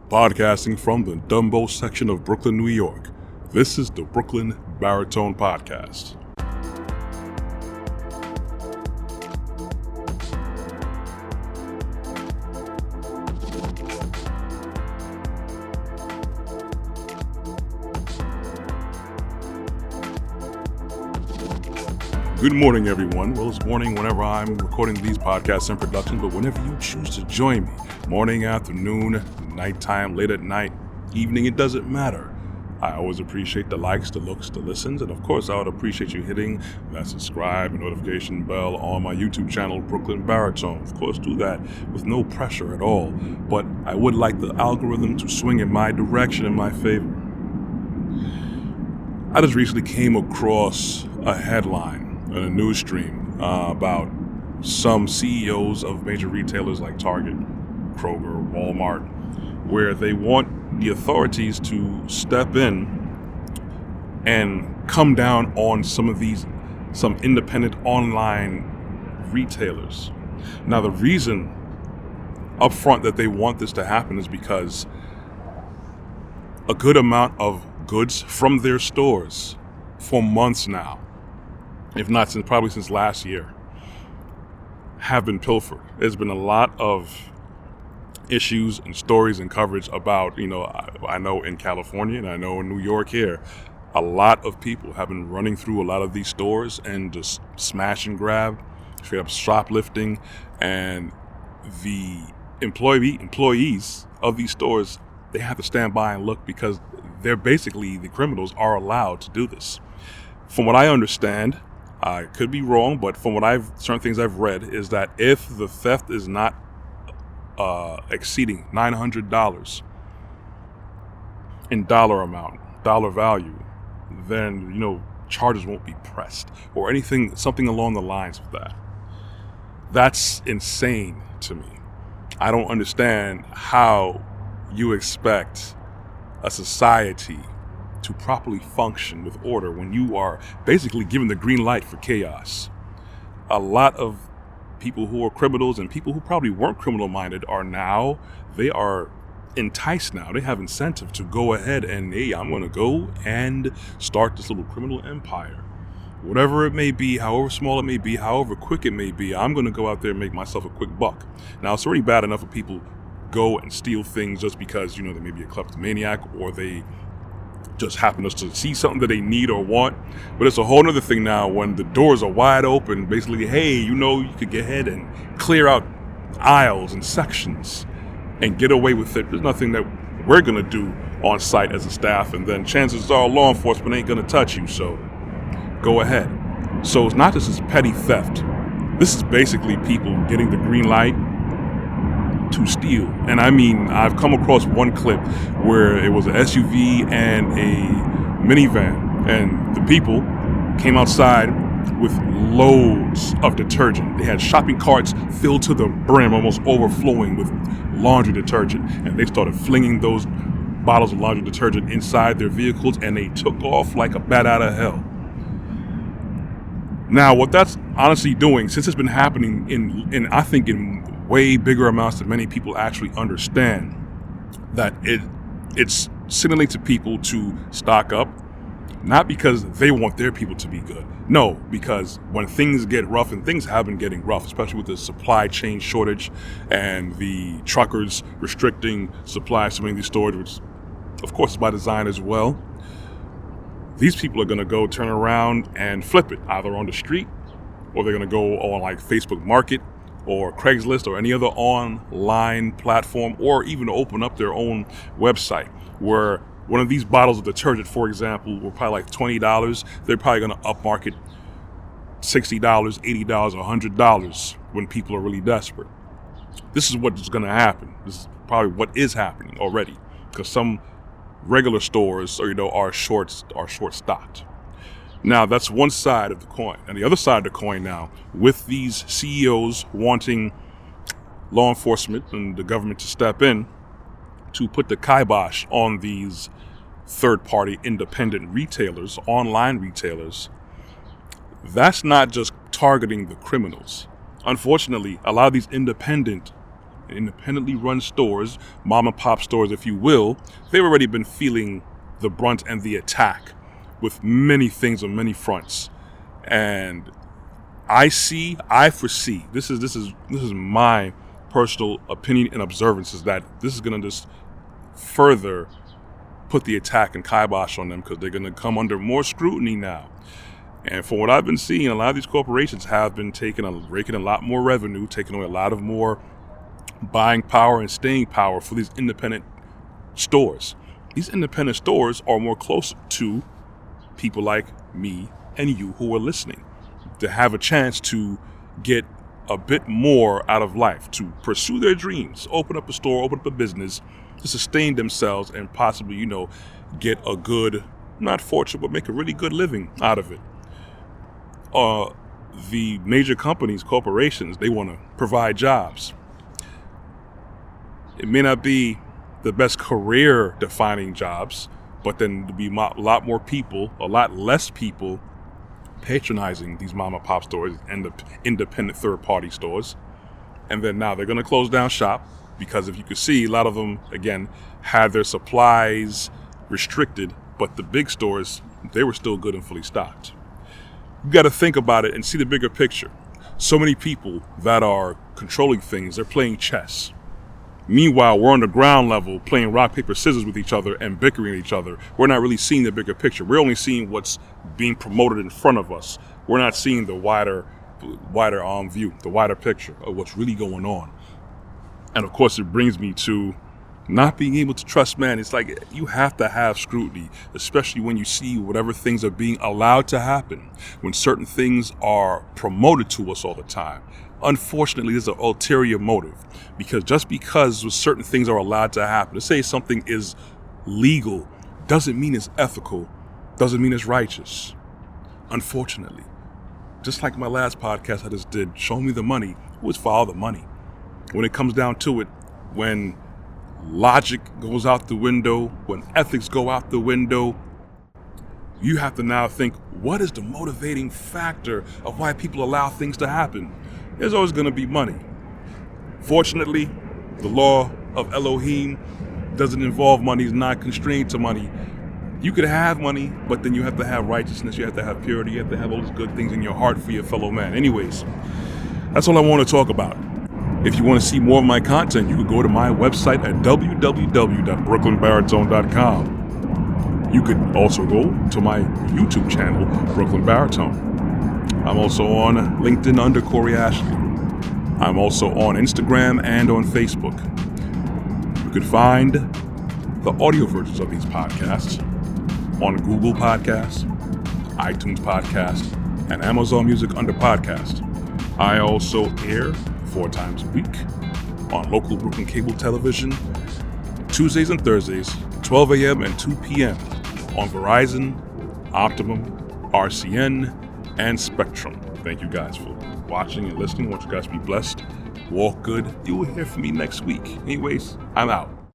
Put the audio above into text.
Podcasting from the Dumbo section of Brooklyn, New York. This is the Brooklyn Baritone Podcast. Good morning, everyone. Well, it's morning whenever I'm recording these podcasts and production, but whenever you choose to join me, morning, afternoon, nighttime, late at night, evening, it doesn't matter. I always appreciate the likes, the looks, the listens, and of course, I would appreciate you hitting that subscribe and notification bell on my YouTube channel, Brooklyn Baritone. Of course, do that with no pressure at all, but I would like the algorithm to swing in my direction in my favor. I just recently came across a headline in a news stream about some CEOs of major retailers like Target, Kroger, Walmart, where they want the authorities to step in and come down on some independent online retailers. Now, the reason up front that they want this to happen is because a good amount of goods from their stores for months now, if not since last year, have been pilfered. There's been a lot of issues and stories and coverage about, I know in California and I know in New York here, a lot of people have been running through a lot of these stores and just smash and grab, straight up shoplifting, and the employees of these stores, they have to stand by and look because they're basically, the criminals are allowed to do this. From what I understand, I could be wrong, but from certain things I've read is that if the theft is not exceeding $900 in dollar value, then, charges won't be pressed or something along the lines of that. That's insane to me. I don't understand how you expect a society to properly function with order when you are basically given the green light for chaos. A lot of people who are criminals and people who probably weren't criminal-minded they are enticed now. They have incentive to go ahead and, hey, I'm going to go and start this little criminal empire. Whatever it may be, however small it may be, however quick it may be, I'm going to go out there and make myself a quick buck. Now, it's already bad enough if people go and steal things just because, they may be a kleptomaniac or they just happen to see something that they need or want. But it's a whole other thing now when the doors are wide open. Basically, hey, you could get ahead and clear out aisles and sections and get away with it. There's nothing that we're going to do on site as a staff, and then chances are law enforcement ain't going to touch you, so go ahead. So it's not just this petty theft. This is basically people getting the green light to steal. And I mean, I've come across one clip where it was an SUV and a minivan, and the people came outside with loads of detergent. They had shopping carts filled to the brim, almost overflowing with laundry detergent, and they started flinging those bottles of laundry detergent inside their vehicles, and they took off like a bat out of hell. Now, what that's honestly doing, since it's been happening in I think in way bigger amounts than many people actually understand, that it's signaling to people to stock up, not because they want their people to be good. No, because when things get rough, and things have been getting rough, especially with the supply chain shortage and the truckers restricting supplies to many of these stores, which of course is by design as well, these people are going to go turn around and flip it, either on the street, or they're going to go on like Facebook Market or Craigslist or any other online platform, or even open up their own website where one of these bottles of detergent, for example, were probably like $20. They're probably going to upmarket $60, $80, or $100 when people are really desperate. This is what is going to happen. This is probably what is happening already, because some regular stores are short stocked. Now, that's one side of the coin. And the other side of the coin now, with these CEOs wanting law enforcement and the government to step in to put the kibosh on these third-party independent retailers, online retailers, that's not just targeting the criminals. Unfortunately, a lot of these independent independently run stores, mom and pop stores, if you will, they've already been feeling the brunt and the attack with many things on many fronts. And I foresee, this is my personal opinion and observance, is that this is going to just further put the attack and kibosh on them, because they're going to come under more scrutiny now. And from what I've been seeing, a lot of these corporations have been raking a lot more revenue, taking away a lot of more buying power and staying power for these independent stores. These independent stores are more closer to people like me and you who are listening, to have a chance to get a bit more out of life, to pursue their dreams, open up a store, open up a business, to sustain themselves and possibly, get a good, not fortune, but make a really good living out of it. The major companies, corporations, they want to provide jobs. It may not be the best career-defining jobs, but then there'll be a lot more people, a lot less people patronizing these mom and pop stores and the independent third-party stores. And then now they're going to close down shop, because if you could see, a lot of them, again, had their supplies restricted, but the big stores, they were still good and fully stocked. You got to think about it and see the bigger picture. So many people that are controlling things, they're playing chess. Meanwhile, we're on the ground level playing rock, paper, scissors with each other and bickering at each other. We're not really seeing the bigger picture. We're only seeing what's being promoted in front of us. We're not seeing the wider view, the wider picture of what's really going on. And of course, it brings me to not being able to trust man. It's like you have to have scrutiny, especially when you see whatever things are being allowed to happen, when certain things are promoted to us all the time. Unfortunately, there's an ulterior motive, because just because certain things are allowed to happen, to say something is legal doesn't mean it's ethical, doesn't mean it's righteous. Unfortunately, just like my last podcast I just did, Show Me the Money, always follow the money. When it comes down to it, when logic goes out the window, when ethics go out the window, you have to now think, what is the motivating factor of why people allow things to happen? There's always going to be money. Fortunately, the law of Elohim doesn't involve money, it's not constrained to money. You could have money, but then you have to have righteousness, you have to have purity, you have to have all these good things in your heart for your fellow man. Anyways, that's all I want to talk about. If you want to see more of my content, you could go to my website at www.brooklynbaritone.com. You could also go to my YouTube channel, Brooklyn Baritone. I'm also on LinkedIn under Corey Ashley. I'm also on Instagram and on Facebook. You could find the audio versions of these podcasts on Google Podcasts, iTunes Podcast, and Amazon Music under Podcast. I also air 4 times a week on local Brooklyn cable television, Tuesdays and Thursdays, 12 a.m. and 2 p.m. on Verizon, Optimum, RCN, and Spectrum. Thank you guys for watching and listening. I want you guys to be blessed. Walk good. You will hear from me next week. Anyways, I'm out.